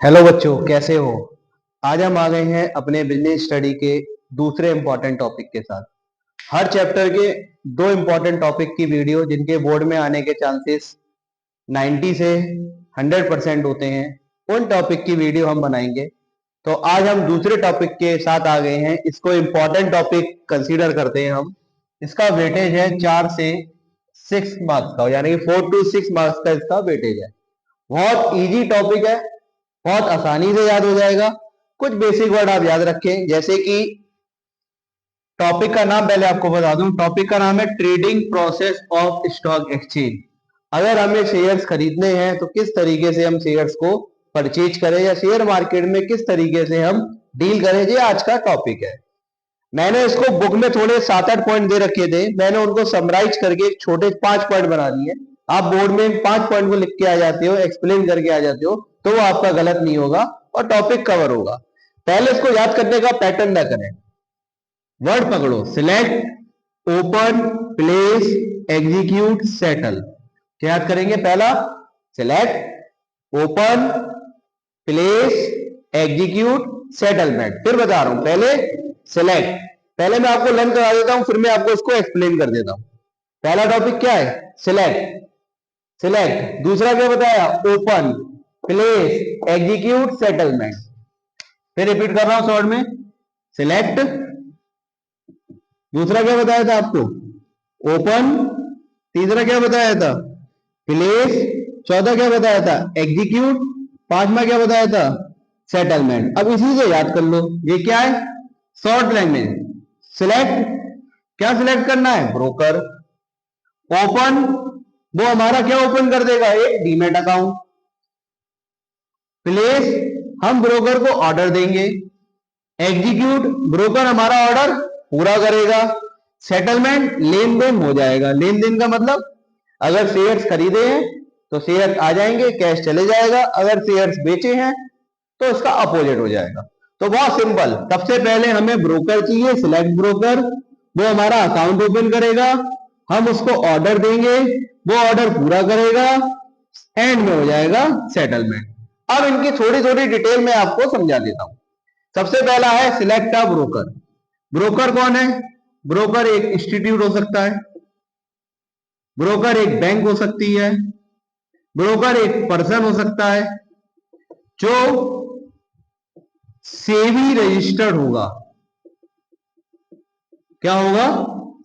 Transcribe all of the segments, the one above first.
Hello बच्चों, कैसे हो। आज हम आ गए हैं अपने बिजनेस स्टडी के दूसरे इंपॉर्टेंट टॉपिक के साथ। हर चैप्टर के दो इंपॉर्टेंट टॉपिक की वीडियो जिनके बोर्ड में आने के चांसेस 90 से 100% होते हैं, उन टॉपिक की वीडियो हम बनाएंगे। तो आज हम दूसरे टॉपिक के साथ आ गए हैं। इसको इंपॉर्टेंट टॉपिक कंसीडर करते हैं हम। इसका वेटेज है 4 से 6 मार्क्स का, यानी कि 4 to 6 मार्क्स का इसका वेटेज है। बहुत इजी टॉपिक है, बहुत आसानी से याद हो जाएगा। कुछ बेसिक वर्ड आप याद रखें, जैसे कि टॉपिक का नाम पहले आपको बता दूं। टॉपिक का नाम है trading process of stock exchange. अगर हमें शेयर्स खरीदने हैं तो किस तरीके से हम शेयर्स को परचेज करें, या शेयर मार्केट में किस तरीके से हम डील करें, ये आज का टॉपिक है। मैंने इसको बुक में थोड़े 7-8 पॉइंट दे रखे थे, मैंने उनको समराइज करके छोटे 5 पॉइंट बना दिए। आप बोर्ड में 5 पॉइंट को लिख के आ जाते हो, एक्सप्लेन करके आ जाते हो, तो वो आपका गलत नहीं होगा और टॉपिक कवर होगा। पहले इसको याद करने का पैटर्न ना करें। वर्ड पकड़ो, select, open, place, execute, settle. क्या याद करेंगे? पहला select, open, place, execute, settlement. फिर बता रहा हूं, पहले सिलेक्ट। पहले मैं आपको लर्न करा देता हूं, फिर मैं आपको इसको एक्सप्लेन कर देता हूं। पहला टॉपिक क्या है? सिलेक्ट। सिलेक्ट। दूसरा क्या बताया? Open, place, execute, settlement. फिर रिपीट कर रहा हूं शॉर्ट में। सिलेक्ट, दूसरा क्या बताया था आपको? ओपन। तीसरा क्या बताया था? प्लेस। चौथा क्या बताया था? एग्जीक्यूट। पांचवा क्या बताया था? सेटलमेंट। अब इसी से याद कर लो, ये क्या है? Short language. सिलेक्ट, क्या सिलेक्ट करना है? ब्रोकर। ओपन, वो हमारा क्या ओपन कर देगा? एक डीमेट अकाउंट। प्लेस, हम ब्रोकर को ऑर्डर देंगे। एग्जीक्यूट, ब्रोकर हमारा ऑर्डर पूरा करेगा। सेटलमेंट, लेन देन हो जाएगा। लेन देन का मतलब, अगर शेयर्स खरीदे हैं तो शेयर आ जाएंगे, कैश चले जाएगा। अगर शेयर्स बेचे हैं तो इसका अपोजिट हो जाएगा। तो बहुत सिंपल। सबसे पहले हमें ब्रोकर चाहिए, सिलेक्ट ब्रोकर। वो हमारा अकाउंट ओपन करेगा, हम उसको ऑर्डर देंगे, वो ऑर्डर पूरा करेगा, एंड में हो जाएगा सेटलमेंट। अब इनकी थोड़ी थोड़ी डिटेल में आपको समझा देता हूं। सबसे पहला है सिलेक्ट अ ब्रोकर। ब्रोकर कौन है? ब्रोकर एक इंस्टीट्यूट हो सकता है, ब्रोकर एक बैंक हो सकती है, ब्रोकर एक पर्सन हो सकता है जो सेबी रजिस्टर्ड होगा। क्या होगा?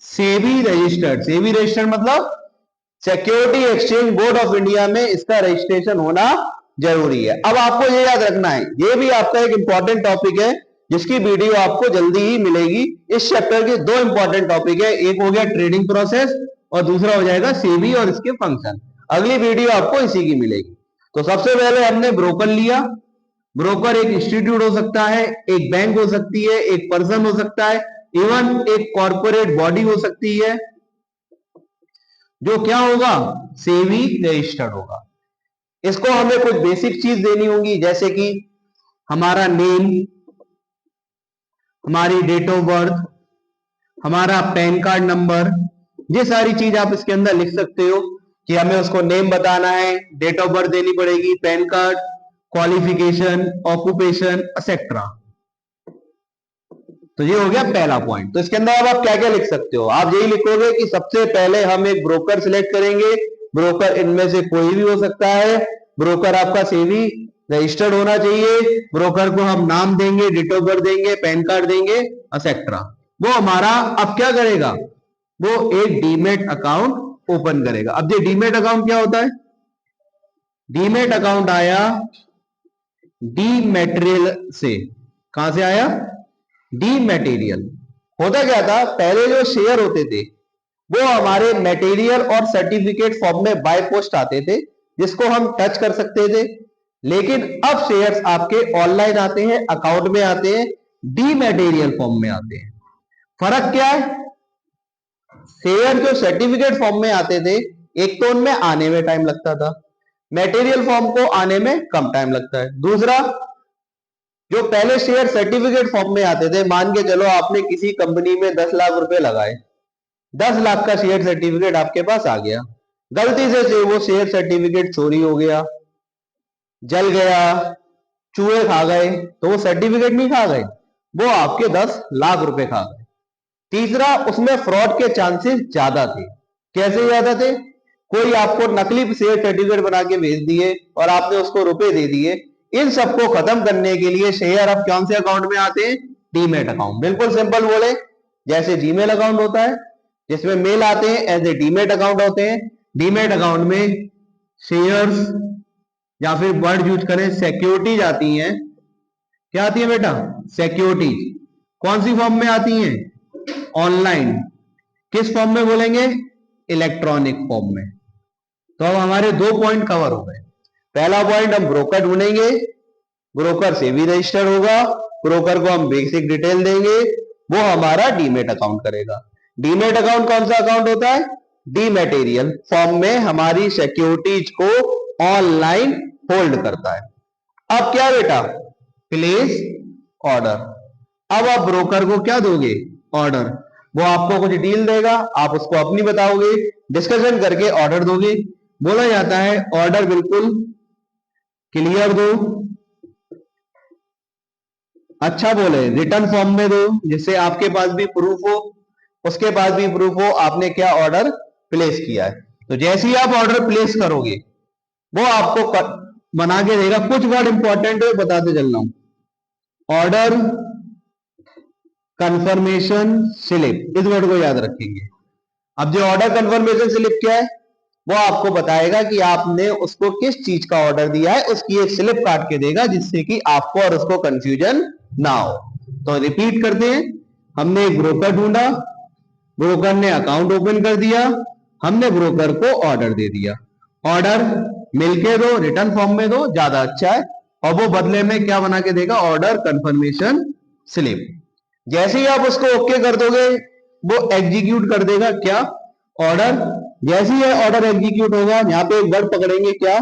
सेबी रजिस्टर्ड। सेबी रजिस्टर्ड मतलब security exchange board of India में इसका रजिस्ट्रेशन होना जरूरी है। अब आपको ये याद रखना है, ये भी आपका एक इंपॉर्टेंट टॉपिक है जिसकी वीडियो आपको जल्दी ही मिलेगी। इस चैप्टर के दो इंपॉर्टेंट टॉपिक है, एक हो गया ट्रेडिंग प्रोसेस और दूसरा हो जाएगा सेबी और इसके फंक्शन। अगली वीडियो आपको इसी की मिलेगी। तो सबसे पहले हमने ब्रोकर लिया। ब्रोकर एक इंस्टीट्यूट हो सकता है, एक बैंक हो सकती है, एक पर्सन हो सकता है, इवन एक कॉर्पोरेट बॉडी हो सकती है, जो क्या होगा? सेबी रजिस्टर्ड होगा। इसको हमें कुछ बेसिक चीज देनी होगी, जैसे कि हमारा नेम, हमारी डेट ऑफ बर्थ, हमारा पैन कार्ड नंबर। ये सारी चीज आप इसके अंदर लिख सकते हो कि हमें उसको नेम बताना है, डेट ऑफ बर्थ देनी पड़ेगी, pan card, qualification, occupation, etcetera. तो ये हो गया पहला पॉइंट। तो इसके अंदर अब आप क्या क्या लिख सकते हो? आप यही लिखोगे कि सबसे पहले हम एक ब्रोकर सिलेक्ट करेंगे। ब्रोकर इनमें से कोई भी हो सकता है, ब्रोकर आपका सेबी रजिस्टर्ड होना चाहिए, ब्रोकर को हम नाम देंगे, डेट ऑफ बर्थ देंगे, पैन कार्ड देंगे, एक्सेट्रा। वो हमारा अब क्या करेगा? वो एक डीमेट अकाउंट ओपन करेगा। अब ये डीमेट अकाउंट क्या होता है? डीमेट अकाउंट आया डीमेटेरियल से। कहां से आया? डीमेटेरियल। होता क्या था, पहले जो शेयर होते थे वो हमारे मटेरियल और सर्टिफिकेट फॉर्म में बाय पोस्ट आते थे, जिसको हम टच कर सकते थे। लेकिन अब शेयर्स आपके ऑनलाइन आते हैं, अकाउंट में आते हैं, डीमेटेरियल फॉर्म में आते हैं। फर्क क्या है? शेयर जो सर्टिफिकेट फॉर्म में आते थे, एक तो उनमें आने में टाइम लगता था, मटेरियल फॉर्म को आने में कम टाइम लगता है। दूसरा, जो पहले शेयर सर्टिफिकेट फॉर्म में आते थे, मान के चलो आपने किसी कंपनी में 10 लाख रुपए लगाए, 10 लाख का शेयर सर्टिफिकेट आपके पास आ गया, गलती से वो शेयर सर्टिफिकेट चोरी हो गया, जल गया, चूहे खा गए तो वो सर्टिफिकेट नहीं खा गए, वो आपके 10 लाख रुपए खा गए। तीसरा, उसमें फ्रॉड के चांसेस ज्यादा थे। कैसे ज्यादा थे? कोई आपको नकली शेयर सर्टिफिकेट बना के भेज दिए और आपने उसको रुपए दे दिए। इन सबको खत्म करने के लिए शेयर अब कौन से अकाउंट में आते हैं? Demat account. बिल्कुल सिंपल बोले, जैसे जीमेल अकाउंट होता है जिसमें मेल आते हैं, ऐसे डीमेट अकाउंट होते हैं। डीमेट अकाउंट में शेयर्स या फिर वर्ड यूज करें सिक्योरिटीज आती हैं। क्या आती है बेटा? सिक्योरिटीज। कौन सी फॉर्म में आती हैं? ऑनलाइन। किस फॉर्म में बोलेंगे? इलेक्ट्रॉनिक फॉर्म में। तो अब हमारे 2 पॉइंट कवर हो गए। पहला पॉइंट, हम ब्रोकर ढूंढेंगे, ब्रोकर से भी रजिस्टर होगा, ब्रोकर को हम बेसिक डिटेल देंगे, वो हमारा डीमेट अकाउंट करेगा। डीमेट अकाउंट कौन सा अकाउंट होता है? डीमेटेरियल फॉर्म में हमारी सिक्योरिटीज को ऑनलाइन होल्ड करता है। अब क्या बेटा? Place order. अब आप ब्रोकर को क्या दोगे? ऑर्डर। वो आपको कुछ डील देगा, आप उसको अपनी बताओगे, डिस्कशन करके ऑर्डर दोगे। बोला जाता है ऑर्डर बिल्कुल क्लियर दो, अच्छा बोले रिटर्न फॉर्म में दो, जिससे आपके पास भी प्रूफ हो, उसके पास भी प्रूफ हो आपने क्या ऑर्डर प्लेस किया है। तो जैसे ही आप ऑर्डर प्लेस करोगे वो आपको बना के देगा। कुछ वर्ड इंपॉर्टेंट है बताते चल रहा हूं। ऑर्डर कंफर्मेशन स्लिप, इस वर्ड को याद रखेंगे। अब जो ऑर्डर कंफर्मेशन स्लिप क्या है, वो आपको बताएगा कि आपने उसको किस चीज का ऑर्डर दिया है, उसकी एक स्लिप काट के देगा, जिससे कि आपको और उसको कंफ्यूजन ना हो। तो रिपीट करते हैं, हमने एक ब्रोकर ढूंढा, ब्रोकर ने अकाउंट ओपन कर दिया, हमने ब्रोकर को ऑर्डर दे दिया। ऑर्डर मिलके दो, रिटर्न फॉर्म में दो, ज्यादा अच्छा है। और वो बदले में क्या बना के देगा? Order confirmation slip. जैसे ही आप उसको ओके कर दोगे वो एग्जीक्यूट कर देगा क्या? ऑर्डर। जैसे ही ऑर्डर एग्जीक्यूट होगा, यहां पे एक वर्ड पकड़ेंगे, क्या?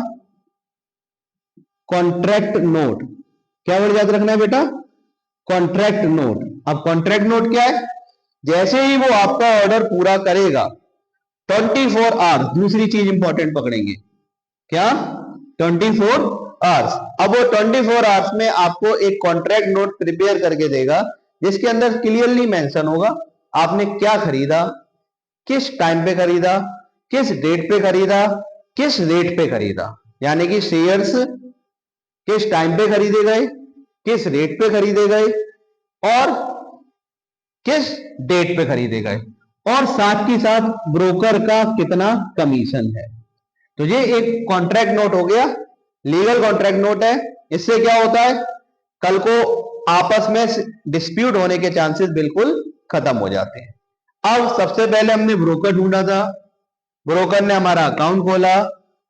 Contract note. क्या वर्ड याद रखना है बेटा? Contract note. अब कॉन्ट्रैक्ट नोट क्या है? जैसे ही वो आपका ऑर्डर पूरा करेगा 24 आवर्स, दूसरी चीज इंपॉर्टेंट पकड़ेंगे, क्या? 24 आवर्स। अब वो 24 आवर्स में आपको एक कॉन्ट्रैक्ट नोट प्रिपेयर करके देगा, जिसके अंदर क्लियरली मेंशन होगा आपने क्या खरीदा, किस टाइम पे खरीदा, किस डेट पे खरीदा, किस रेट पे खरीदा। यानी कि शेयर्स किस टाइम पे खरीदे गए, किस रेट पे खरीदे गए और किस डेट पे खरीदे गए, और साथ ही साथ ब्रोकर का कितना कमीशन है। तो ये एक कॉन्ट्रैक्ट नोट हो गया, लीगल कॉन्ट्रैक्ट नोट है। इससे क्या होता है? कल को आपस में डिस्प्यूट होने के चांसेस बिल्कुल खत्म हो जाते हैं। अब सबसे पहले हमने ब्रोकर ढूंढा था, ब्रोकर ने हमारा अकाउंट खोला,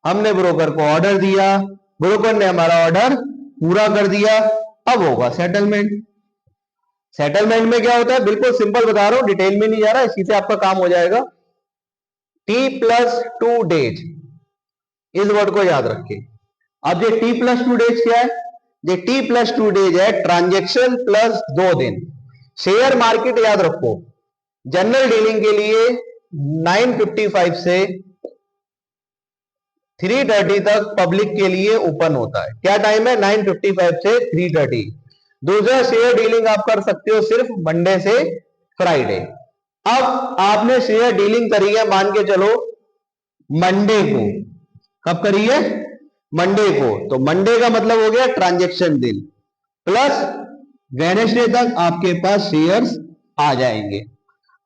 हमने ब्रोकर को ऑर्डर दिया, ब्रोकर ने हमारा ऑर्डर पूरा कर दिया। अब होगा सेटलमेंट। सेटलमेंट में क्या होता है? बिल्कुल सिंपल बता रहा हूं, डिटेल में नहीं जा रहा, इसी से आपका काम हो जाएगा। T+2 डेज, इस वर्ड को याद रखें। अब ये T+2 डेज क्या है? ये T+2 डेज है ट्रांजेक्शन प्लस 2 दिन। शेयर मार्केट याद रखो, जनरल डीलिंग के लिए 9:55 से 3:30 तक पब्लिक के लिए ओपन होता है। क्या टाइम है? 9:55 से 3:30। दूसरा, शेयर डीलिंग आप कर सकते हो सिर्फ मंडे से फ्राइडे। अब आपने शेयर डीलिंग करी है, मान के चलो मंडे को। कब करी है? मंडे को। तो मंडे का मतलब हो गया ट्रांजेक्शन दिन, प्लस वेडनेसडे तक आपके पास शेयर्स आ जाएंगे।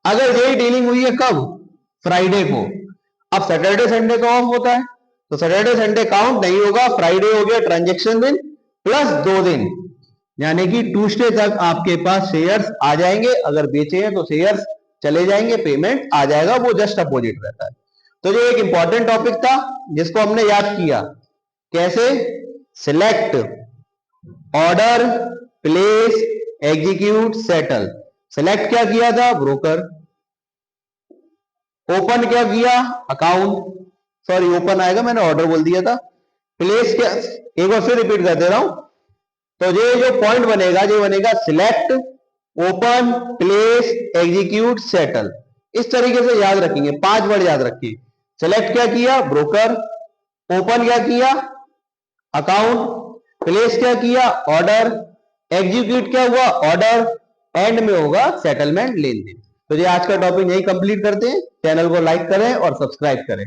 अगर यही डीलिंग हुई है कब? फ्राइडे को। अब सैटरडे संडे का ऑफ होता है, तो सैटरडे संडे काउंट नहीं होगा, फ्राइडे हो गया ट्रांजेक्शन दिन प्लस 2 दिन, यानी कि ट्यूसडे तक आपके पास शेयर्स आ जाएंगे। अगर बेचे हैं तो शेयर्स चले जाएंगे, पेमेंट आ जाएगा, वो जस्ट अपोजिट रहता है। तो ये एक इंपॉर्टेंट टॉपिक था जिसको हमने याद किया। कैसे? Select, order, place, execute, settle. Select क्या किया था? ब्रोकर। ओपन क्या किया? अकाउंट। सॉरी, ओपन आएगा, मैंने ऑर्डर बोल दिया था। प्लेस क्या, एक बार फिर रिपीट कर दे रहा हूं। तो ये जो पॉइंट बनेगा, ये बनेगा select, open, place, execute, settle. इस तरीके से याद रखेंगे, 5 वर्ड याद रखिए। सिलेक्ट क्या किया? ब्रोकर। ओपन क्या किया? अकाउंट। प्लेस क्या किया, ऑर्डर, एग्जीक्यूट क्या हुआ, ऑर्डर, एंड में होगा सेटलमेंट, लेन देन। तो ये आज का टॉपिक यही कंप्लीट करते हैं। चैनल को लाइक करें और सब्सक्राइब करें।